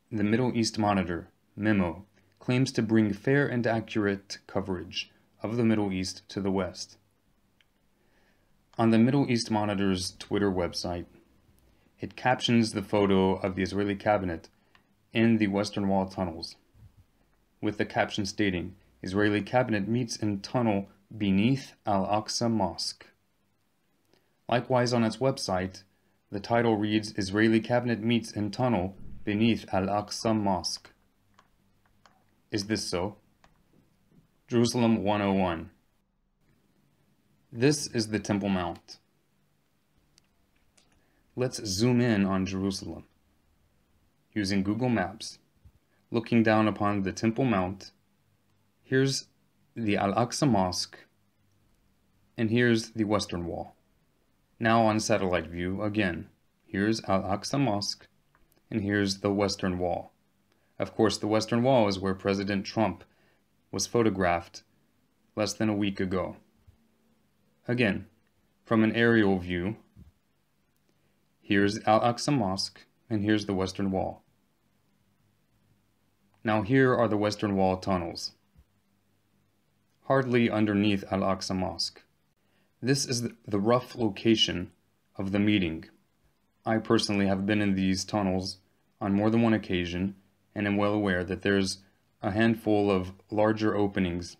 The Middle East Monitor, Memo, claims to bring fair and accurate coverage of the Middle East to the West. On the Middle East Monitor's Twitter website, it captions the photo of the Israeli cabinet in the Western Wall tunnels, with the caption stating, "Israeli cabinet meets in tunnel beneath Al-Aqsa Mosque." Likewise, on its website, the title reads, "Israeli cabinet meets in tunnel beneath Al-Aqsa Mosque." Is this so? Jerusalem 101. This is the Temple Mount. Let's zoom in on Jerusalem. Using Google Maps, looking down upon the Temple Mount, here's the Al-Aqsa Mosque, and here's the Western Wall. Now on satellite view, again, here's Al-Aqsa Mosque, and here's the Western Wall. Of course, the Western Wall is where President Trump was photographed less than a week ago. Again, from an aerial view, here's Al-Aqsa Mosque, and here's the Western Wall. Now here are the Western Wall tunnels, hardly underneath Al-Aqsa Mosque. This is the rough location of the meeting. I personally have been in these tunnels on more than one occasion and am well aware that there's a handful of larger openings,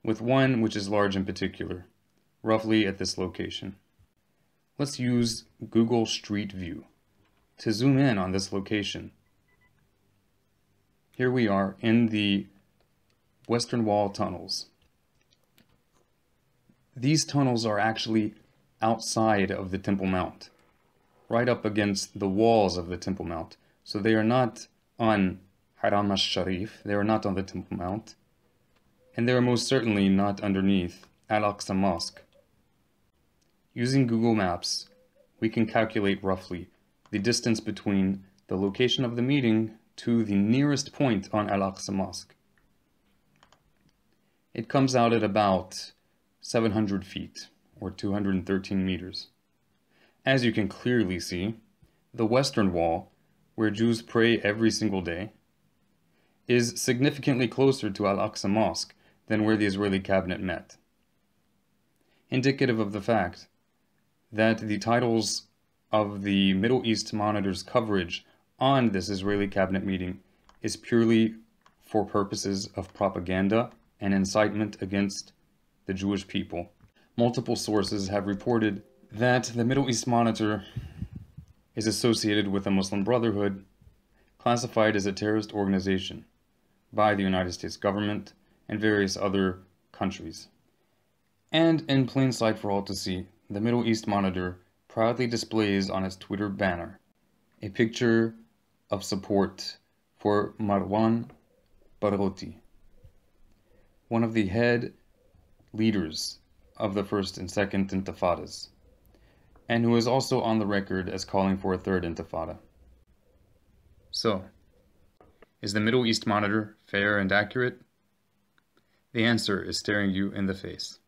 with one which is large in particular, roughly at this location. Let's use Google Street View to zoom in on this location. Here we are in the Western Wall tunnels. These tunnels are actually outside of the Temple Mount, right up against the walls of the Temple Mount. So they are not on Haram al-Sharif, they are not on the Temple Mount, and they are most certainly not underneath Al-Aqsa Mosque. Using Google Maps, we can calculate roughly the distance between the location of the meeting to the nearest point on Al-Aqsa Mosque. It comes out at about 700 feet, or 213 meters. As you can clearly see, the Western Wall, where Jews pray every single day, is significantly closer to Al-Aqsa Mosque than where the Israeli cabinet met, indicative of the fact that the titles of the Middle East Monitor's coverage on this Israeli cabinet meeting is purely for purposes of propaganda and incitement against the Jewish people. Multiple sources have reported that the Middle East Monitor is associated with the Muslim Brotherhood, classified as a terrorist organization by the United States government and various other countries. And in plain sight for all to see, the Middle East Monitor proudly displays on its Twitter banner a picture of support for Marwan Barghouti, one of the head leaders of the First and Second Intifadas, and who is also on the record as calling for a Third Intifada. So, is the Middle East Monitor fair and accurate? The answer is staring you in the face.